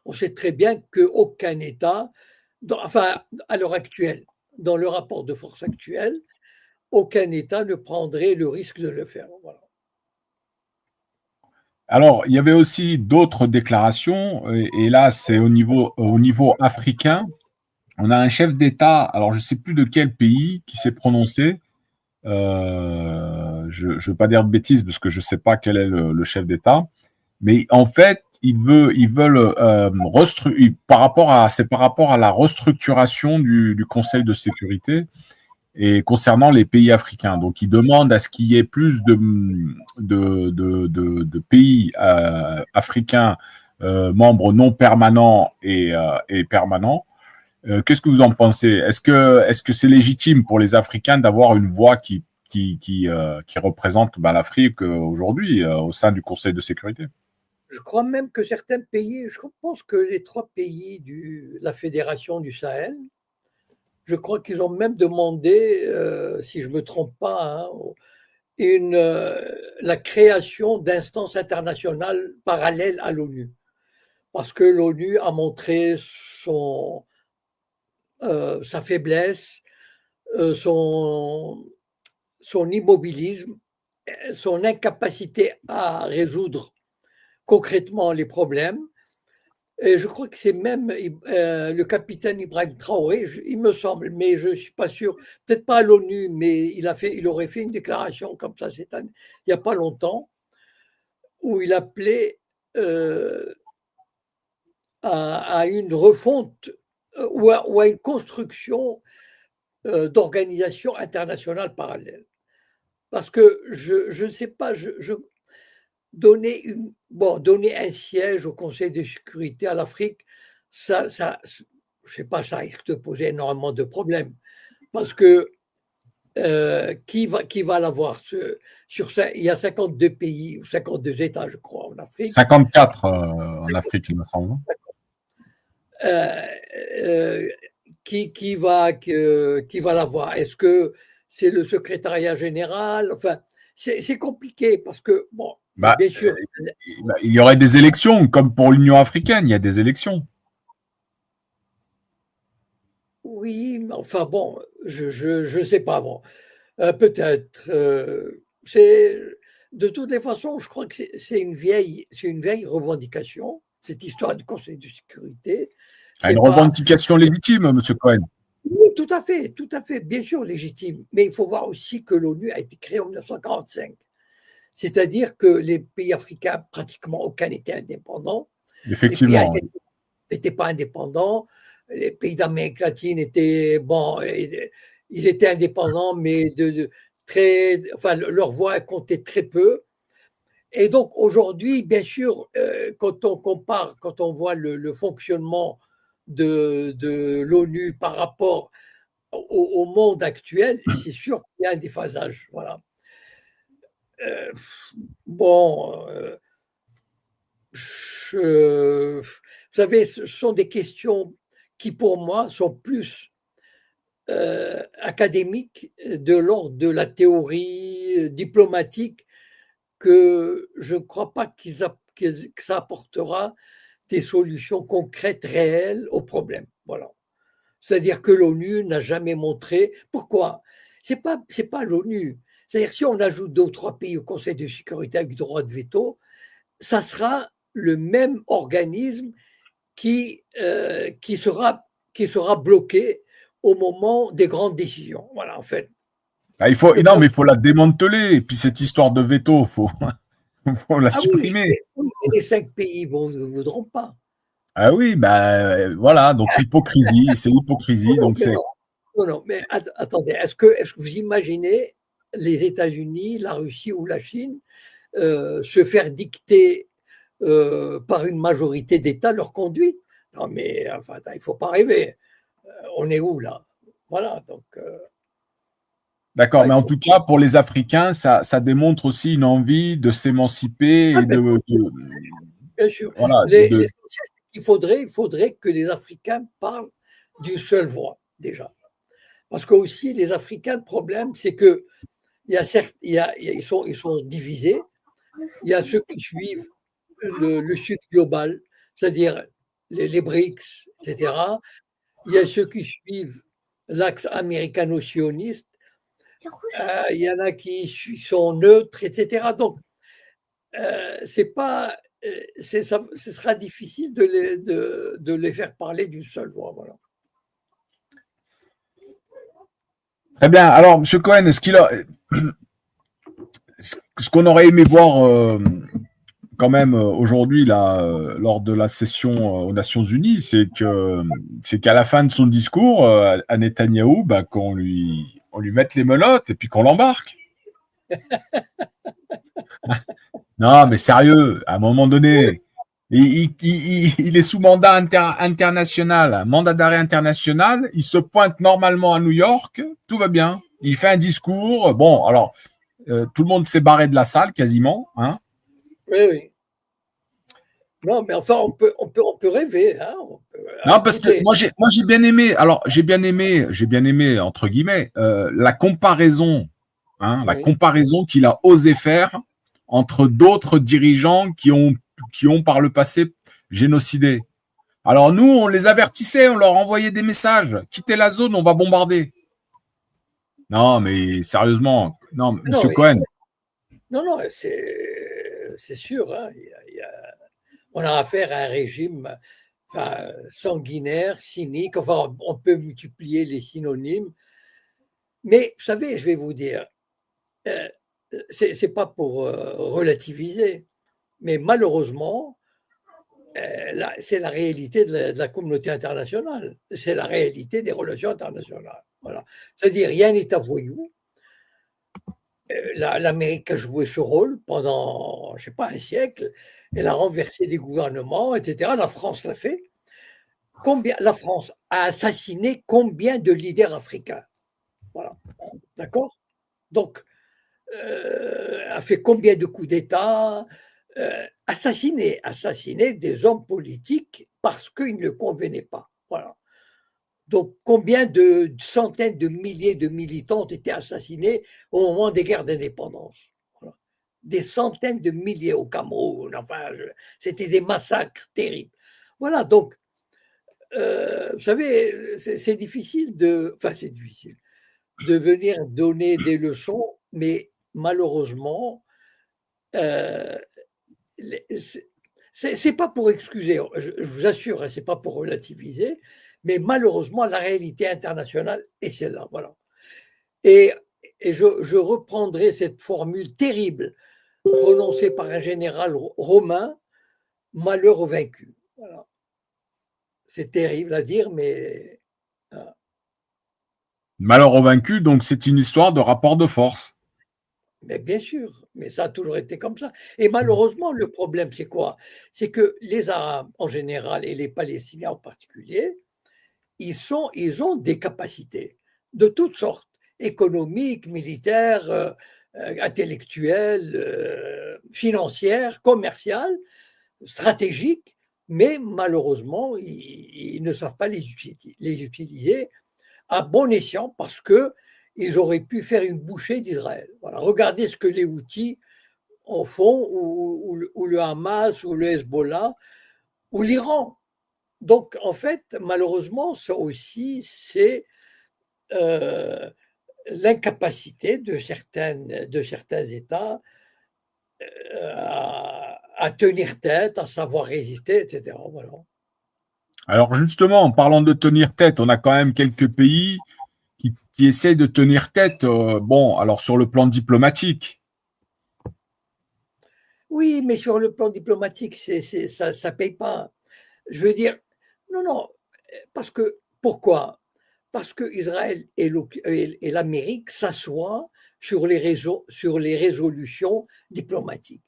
on sait très bien qu'aucun État, enfin, à l'heure actuelle, dans le rapport de force actuel, aucun État ne prendrait le risque de le faire. Voilà. Alors, il y avait aussi d'autres déclarations, et là, c'est au niveau africain. On a un chef d'État, alors je ne sais plus de quel pays, qui s'est prononcé. Je ne veux pas dire de bêtises parce que je ne sais pas quel est le chef d'État, mais en fait, ils veulent c'est par rapport à la restructuration du Conseil de sécurité et concernant les pays africains. Donc, ils demandent à ce qu'il y ait plus de pays africains membres non permanents et permanents. Qu'est-ce que vous en pensez? Est-ce que c'est légitime pour les Africains d'avoir une voix qui représente l'Afrique aujourd'hui au sein du Conseil de sécurité? Je crois même que certains pays, je pense que les 3 pays de la Fédération du Sahel, je crois qu'ils ont même demandé, si je ne me trompe pas, hein, la création d'instances internationales parallèles à l'ONU. Parce que l'ONU a montré sa faiblesse, son immobilisme, son incapacité à résoudre concrètement les problèmes. Et je crois que c'est même le capitaine Ibrahim Traoré, il me semble, mais je ne suis pas sûr, peut-être pas à l'ONU, mais il aurait fait une déclaration comme ça cette année, il n'y a pas longtemps, où il appelait à une refonte ou à une construction d'organisations internationales parallèles. Parce que je ne sais pas, donner un siège au Conseil de sécurité à l'Afrique, ça, je sais pas, ça risque de poser énormément de problèmes. Parce que qui va l'avoir sur ça? Il y a 52 pays ou 52 États, je crois, en Afrique. 54 en Afrique, il me semble. Qui va l'avoir? Est-ce que c'est le secrétariat général? Enfin, c'est compliqué parce que, bon, bien sûr. Il y aurait des élections, comme pour l'Union africaine, il y a des élections. Oui, mais enfin bon, je sais pas, bon. Peut-être. De toutes les façons, je crois que c'est une vieille revendication, cette histoire du Conseil de sécurité. C'est une revendication légitime, M. Cohen. Oui, tout à fait, bien sûr légitime. Mais il faut voir aussi que l'ONU a été créée en 1945. C'est-à-dire que les pays africains, pratiquement aucun n'était indépendant. Effectivement. Les pays n'étaient pas indépendants. Les pays d'Amérique latine étaient, bon, ils étaient indépendants, mais leur voix comptait très peu. Et donc aujourd'hui, bien sûr, quand on compare, quand on voit le fonctionnement de l'ONU par rapport au monde actuel, c'est sûr qu'il y a un déphasage. Voilà. Vous savez, ce sont des questions qui, pour moi, sont plus académiques, de l'ordre de la théorie diplomatique, que je ne crois pas que ça apportera des solutions concrètes, réelles aux problèmes. Voilà. C'est-à-dire que l'ONU n'a jamais montré. Pourquoi? C'est pas l'ONU. C'est-à-dire si on ajoute 2 ou 3 pays au Conseil de sécurité avec droit de veto, ça sera le même organisme qui sera bloqué au moment des grandes décisions. Voilà, en fait. Il faut la démanteler. Et puis cette histoire de veto, faut la supprimer. Oui, les 5 pays ne voudront pas. Ah oui, voilà, donc l'hypocrisie, c'est l'hypocrisie. Non, mais attendez, est-ce que vous imaginez les États-Unis, la Russie ou la Chine se faire dicter par une majorité d'États leur conduite? Non, mais enfin, il ne faut pas rêver. On est où là? Voilà, donc. D'accord, mais en tout cas, pour les Africains, ça démontre aussi une envie de s'émanciper et de. Bien sûr. Voilà, il faudrait que les Africains parlent d'une seule voix, déjà. Parce que aussi, les Africains, le problème, c'est que ils sont divisés. Il y a ceux qui suivent le Sud global, c'est-à-dire les BRICS, etc. Il y a ceux qui suivent l'axe américano-sioniste. Il y en a qui sont neutres, etc. Donc, ce sera difficile de les faire parler d'une seule voix. Voilà. Très bien. Alors, M. Cohen, ce qu'on aurait aimé voir quand même aujourd'hui lors de la session aux Nations Unies, c'est qu'à la fin de son discours à Netanyahou, qu'on lui mette les menottes et puis qu'on l'embarque. Non, mais sérieux, à un moment donné, il est sous mandat international, mandat d'arrêt international. Il se pointe normalement à New York, tout va bien. Il fait un discours. Bon, alors tout le monde s'est barré de la salle quasiment, hein. Oui. Non, mais enfin, on peut rêver. Hein, non, parce que moi j'ai bien aimé. Alors j'ai bien aimé entre guillemets la comparaison, hein, la comparaison qu'il a osé faire entre d'autres dirigeants qui ont par le passé génocidé. Alors nous, on les avertissait, on leur envoyait des messages. Quittez la zone, on va bombarder. Non, mais sérieusement, non, Monsieur Cohen. Non, c'est sûr. Hein, On a affaire à un régime sanguinaire, cynique, enfin, on peut multiplier les synonymes. Mais, vous savez, je vais vous dire, c'est pas pour relativiser, mais malheureusement, c'est la réalité de la communauté internationale, c'est la réalité des relations internationales. Voilà. C'est-à-dire, il y a un État voyou, l'Amérique a joué ce rôle pendant, je sais pas, un siècle, elle a renversé des gouvernements, etc. La France l'a fait. La France a assassiné combien de leaders africains? Voilà. D'accord? Donc, a fait combien de coups d'État? Assassiné des hommes politiques parce qu'ils ne convenaient pas. Voilà. Donc, combien de centaines de milliers de militants ont été assassinés au moment des guerres d'indépendance? Voilà. Des centaines de milliers au Cameroun. Enfin, c'était des massacres terribles. Voilà. Donc, vous savez, c'est difficile c'est difficile de venir donner des leçons, mais malheureusement, c'est pas pour excuser, je vous assure, hein, c'est pas pour relativiser, mais malheureusement, la réalité internationale est celle-là. Voilà. Et je reprendrai cette formule terrible prononcée par un général romain, malheur aux vaincus. Voilà. C'est terrible à dire, mais. Voilà. Malheur aux vaincus, donc c'est une histoire de rapport de force. Mais bien sûr, mais ça a toujours été comme ça. Et malheureusement, le problème, c'est quoi? C'est que les Arabes en général et les Palestiniens en particulier, ils ont des capacités de toutes sortes, économiques, militaires, intellectuelles, financières, commerciales, stratégiques, mais malheureusement, ils ne savent pas les utiliser à bon escient parce que ils auraient pu faire une bouchée d'Israël. Voilà. Regardez ce que les Houthis en font, ou le Hamas, ou le Hezbollah, ou l'Iran. Donc, en fait, malheureusement, ça aussi, c'est l'incapacité de certains États à tenir tête, à savoir résister, etc. Voilà. Alors justement, en parlant de tenir tête, on a quand même quelques pays qui essayent de tenir tête, bon, alors sur le plan diplomatique. Oui, mais sur le plan diplomatique, ça ne paye pas. Je veux dire, non, parce que, pourquoi? Parce que Israël et l'Amérique s'assoient sur les résolutions diplomatiques.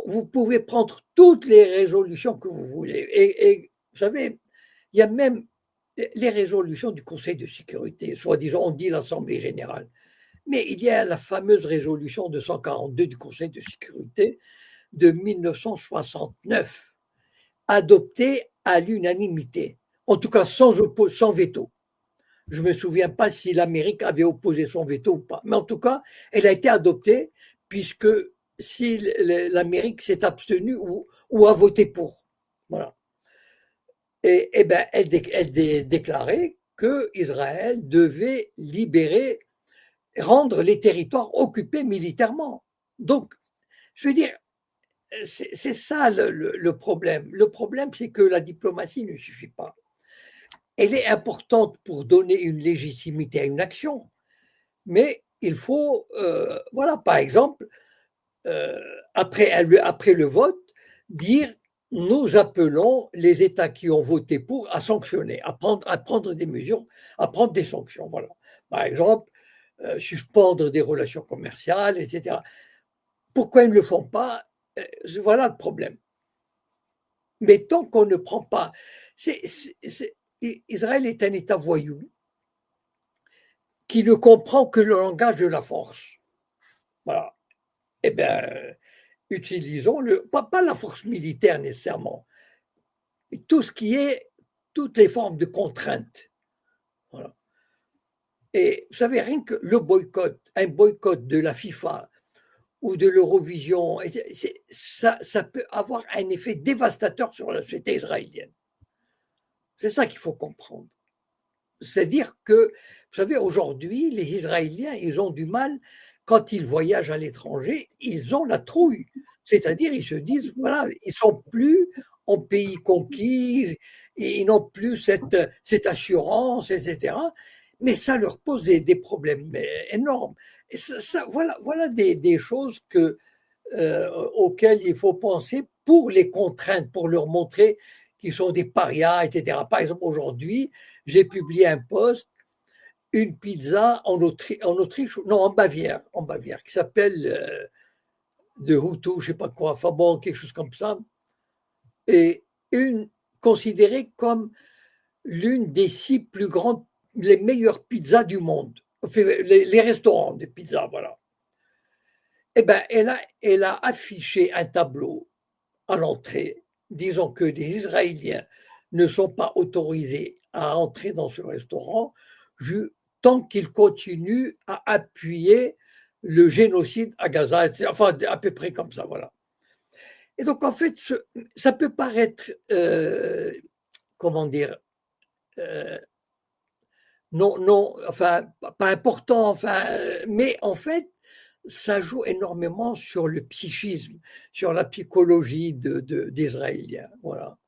Vous pouvez prendre toutes les résolutions que vous voulez. Et vous savez, il y a même les résolutions du Conseil de sécurité, soi-disant, on dit l'Assemblée générale. Mais il y a la fameuse résolution 242 du Conseil de sécurité de 1969, adoptée à l'unanimité, en tout cas sans veto. Je ne me souviens pas si l'Amérique avait opposé son veto ou pas, mais en tout cas, elle a été adoptée puisque si l'Amérique s'est abstenue ou a voté pour. Voilà. Et ben, elle déclarait que Israël devait libérer, rendre les territoires occupés militairement. Donc, je veux dire, c'est ça le problème. Le problème, c'est que la diplomatie ne suffit pas. Elle est importante pour donner une légitimité à une action, mais il faut, voilà, par exemple, après le vote, dire nous appelons les États qui ont voté pour à sanctionner, à prendre des mesures, à prendre des sanctions. Voilà. Par exemple, suspendre des relations commerciales, etc. Pourquoi ils ne le font pas? Voilà le problème. Mais tant qu'on ne prend pas. Israël est un État voyou qui ne comprend que le langage de la force. Voilà. Eh bien, utilisons pas la force militaire nécessairement, toutes les formes de contrainte. Voilà. Et vous savez, rien que un boycott de la FIFA ou de l'Eurovision, ça peut avoir un effet dévastateur sur la société israélienne. C'est ça qu'il faut comprendre. C'est-à-dire que, vous savez, aujourd'hui, les Israéliens, ils ont du mal quand ils voyagent à l'étranger, ils ont la trouille. C'est-à-dire, ils se disent, voilà, ils sont plus en pays conquis, et ils n'ont plus cette assurance, etc. Mais ça leur posait des problèmes énormes. Et voilà des choses auxquelles il faut penser pour les contraindre, pour leur montrer qu'ils sont des parias, etc. Par exemple, aujourd'hui, j'ai publié un post, une pizza en Autriche, non, en Bavière, qui s'appelle de Hutu, je ne sais pas quoi, enfin bon, quelque chose comme ça, et considérée comme l'une des 6 plus grandes, les meilleures pizzas du monde, enfin, les restaurants de pizza, voilà. Eh bien, elle a affiché un tableau à l'entrée disant que les Israéliens ne sont pas autorisés à entrer dans ce restaurant tant qu'ils continuent à appuyer le génocide à Gaza, enfin à peu près comme ça, voilà. Et donc en fait, ça peut paraître, comment dire, non, enfin pas important, enfin, mais en fait, ça joue énormément sur le psychisme, sur la psychologie des Israéliens, voilà.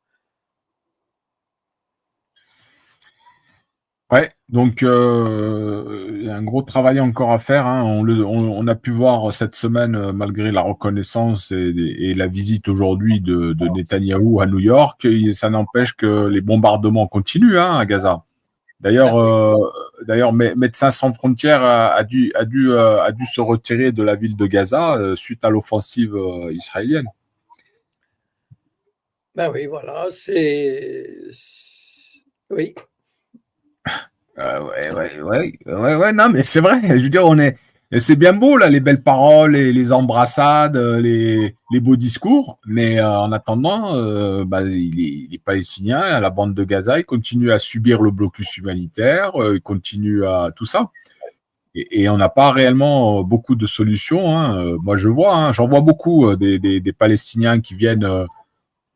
Ouais, donc il y a un gros travail encore à faire, hein. On a pu voir cette semaine, malgré la reconnaissance et la visite aujourd'hui de Netanyahou à New York, ça n'empêche que les bombardements continuent, hein, à Gaza. D'ailleurs, Médecins sans frontières a dû se retirer de la ville de Gaza suite à l'offensive israélienne. Ben oui, voilà, oui. Ouais, non, mais c'est vrai. Je veux dire, c'est bien beau là, les belles paroles, les embrassades, les beaux discours, mais en attendant, les Palestiniens, la bande de Gaza, ils continuent à subir le blocus humanitaire, ils continuent à tout ça, et on n'a pas réellement beaucoup de solutions, hein. Moi, j'en vois beaucoup des Palestiniens qui viennent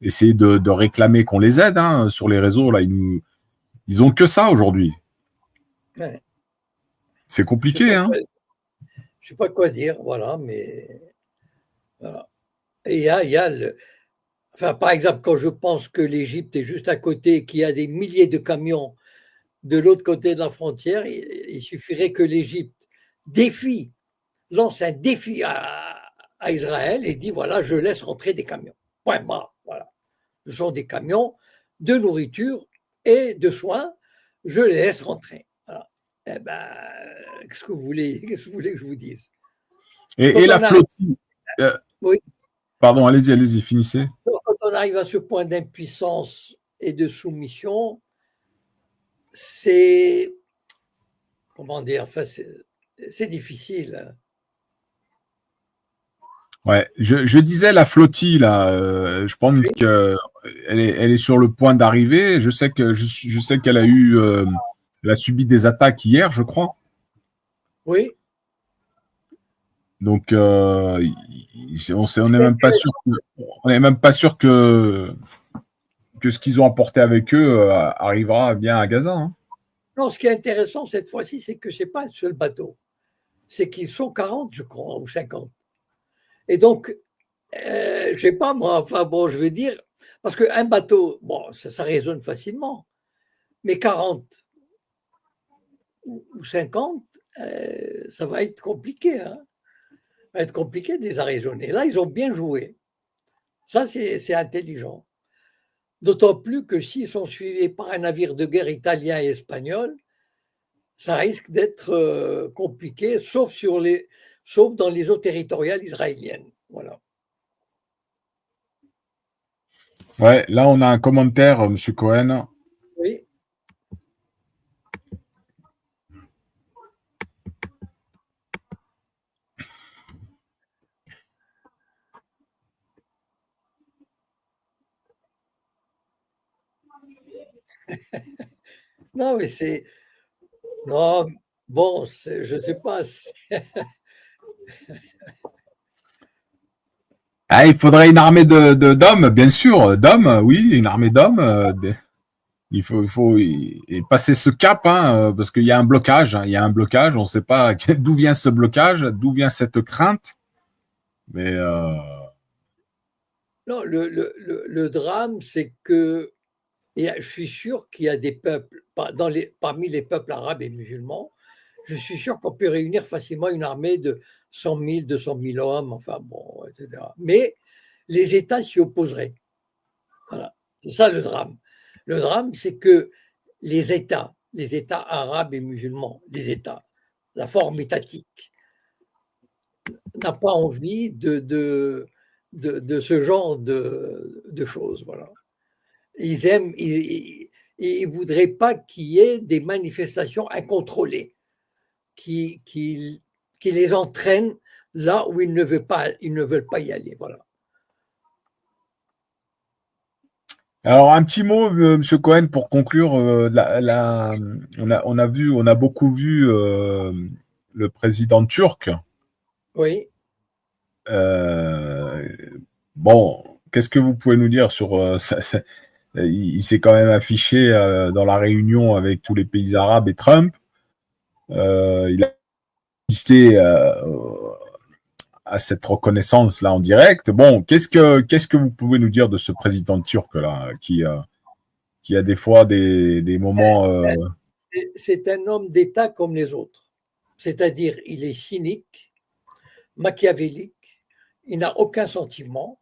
essayer de réclamer qu'on les aide, hein, sur les réseaux là, ils ont que ça aujourd'hui. Ouais. C'est compliqué, hein. Je sais pas quoi dire, voilà, mais voilà. Et il y a enfin, par exemple, quand je pense que l'Égypte est juste à côté, qu'il y a des milliers de camions de l'autre côté de la frontière, il suffirait que l'Égypte lance un défi à Israël et dit voilà, je laisse rentrer des camions. Point barre, voilà. Ce sont des camions de nourriture et de soins, je les laisse rentrer. Voilà. Eh ben, qu'est-ce que vous voulez que je vous dise? Et la flottille. Oui. Pardon, allez-y, finissez. Quand on arrive à ce point d'impuissance et de soumission, c'est, comment dire, enfin, c'est difficile. Ouais, je disais la flottille là, je pense Oui. qu'elle est sur le point d'arriver. Je sais qu'elle elle a subi des attaques hier, je crois. Oui. Donc on n'est même pas sûr que ce qu'ils ont apporté avec eux arrivera bien à Gaza, hein. Non, ce qui est intéressant cette fois-ci, c'est que c'est pas un seul bateau. C'est qu'ils sont 40, je crois, ou 50. Et donc, je sais pas moi, enfin bon, je veux dire, parce qu'un bateau, bon, ça résonne facilement, mais 40 ou 50, ça va être compliqué, hein. Ça va être compliqué de les arraisonner. Là, ils ont bien joué. Ça, c'est intelligent. D'autant plus que s'ils sont suivis par un navire de guerre italien et espagnol, ça risque d'être compliqué, sauf dans les eaux territoriales israéliennes. Voilà. Ouais, là on a un commentaire, Monsieur Cohen. Oui. Non, mais c'est. Non, bon, je ne sais pas. Ah, il faudrait une armée d'hommes, bien sûr, d'hommes, oui, une armée d'hommes, il faut passer ce cap, hein, parce qu'il y a un blocage. Il y a un blocage. On ne sait pas d'où vient ce blocage, d'où vient cette crainte. Mais non, le drame, c'est que je suis sûr qu'il y a des peuples, parmi les peuples arabes et musulmans, je suis sûr qu'on peut réunir facilement une armée de 100 000, 200 000 hommes, enfin bon, etc. Mais les États s'y opposeraient. Voilà. C'est ça le drame. Le drame, c'est que les États arabes et musulmans, la forme étatique, n'a pas envie de ce genre de choses. Voilà. Ils ne voudraient pas qu'il y ait des manifestations incontrôlées qui les entraînent là où ils ne veulent pas y aller. Voilà. alors, un petit mot, Monsieur Cohen, pour conclure. On a beaucoup vu le président turc. Oui. Bon, qu'est-ce que vous pouvez nous dire sur ça, il s'est quand même affiché dans la réunion avec tous les pays arabes et Trump. Il a assisté à cette reconnaissance-là en direct. Bon, qu'est-ce que vous pouvez nous dire de ce président turc-là qui a des fois des moments... C'est un homme d'État comme les autres. C'est-à-dire, il est cynique, machiavélique, il n'a aucun sentiment,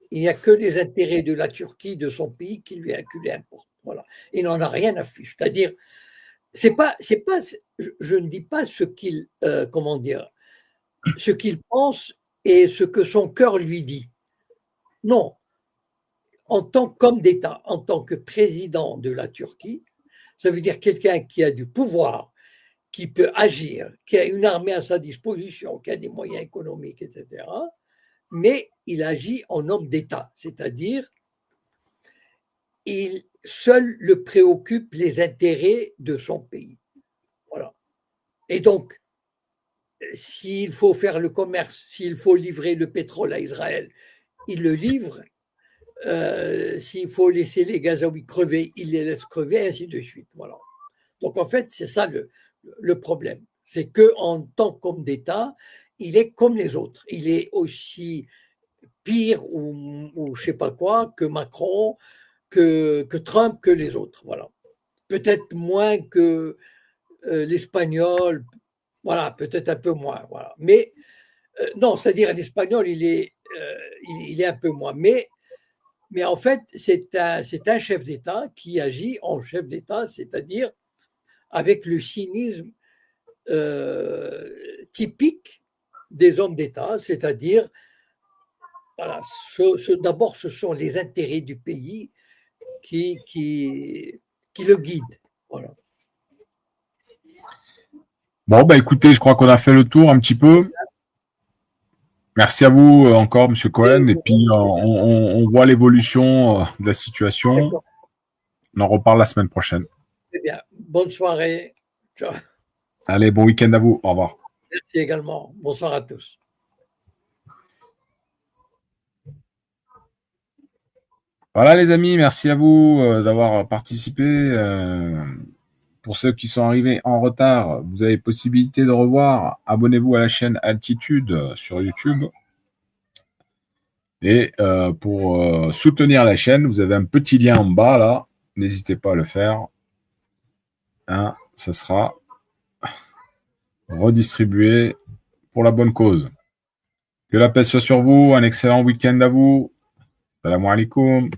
il n'y a que les intérêts de la Turquie, de son pays, qui lui importent. Voilà. Il n'en a rien à fiche. C'est-à-dire, je ne dis pas ce qu'il pense et ce que son cœur lui dit. Non. En tant qu'homme d'État, en tant que président de la Turquie, ça veut dire quelqu'un qui a du pouvoir, qui peut agir, qui a une armée à sa disposition, qui a des moyens économiques, etc. Mais il agit en homme d'État, c'est-à-dire seul le préoccupe les intérêts de son pays. Voilà. Et donc, s'il faut faire le commerce, s'il faut livrer le pétrole à Israël, il le livre. S'il faut laisser les Gazaouis crever, il les laisse crever, et ainsi de suite. Voilà. Donc en fait, c'est ça le problème. C'est qu'en tant qu'homme d'État, il est comme les autres. Il est aussi pire ou je ne sais pas quoi que Macron, que Trump, que les autres. Voilà. Peut-être moins que l'Espagnol, voilà, peut-être un peu moins. Voilà. Mais non, c'est-à-dire l'Espagnol, il est un peu moins. Mais en fait, c'est un chef d'État qui agit en chef d'État, c'est-à-dire avec le cynisme typique des hommes d'État, c'est-à-dire, voilà, d'abord, ce sont les intérêts du pays qui le guident. Voilà. Bon, bah écoutez, je crois qu'on a fait le tour un petit peu. Merci à vous encore, Monsieur Cohen. Et puis, on voit l'évolution de la situation. On en reparle la semaine prochaine. Très bien. Bonne soirée. Ciao. Allez, bon week-end à vous. Au revoir. Merci également. Bonsoir à tous. Voilà, les amis. Merci à vous d'avoir participé. Pour ceux qui sont arrivés en retard, vous avez possibilité de revoir. Abonnez-vous à la chaîne Altitude sur YouTube. Et pour soutenir la chaîne, vous avez un petit lien en bas là. N'hésitez pas à le faire. Ça sera redistribué pour la bonne cause. Que la paix soit sur vous. Un excellent week-end à vous. Salam alaikum.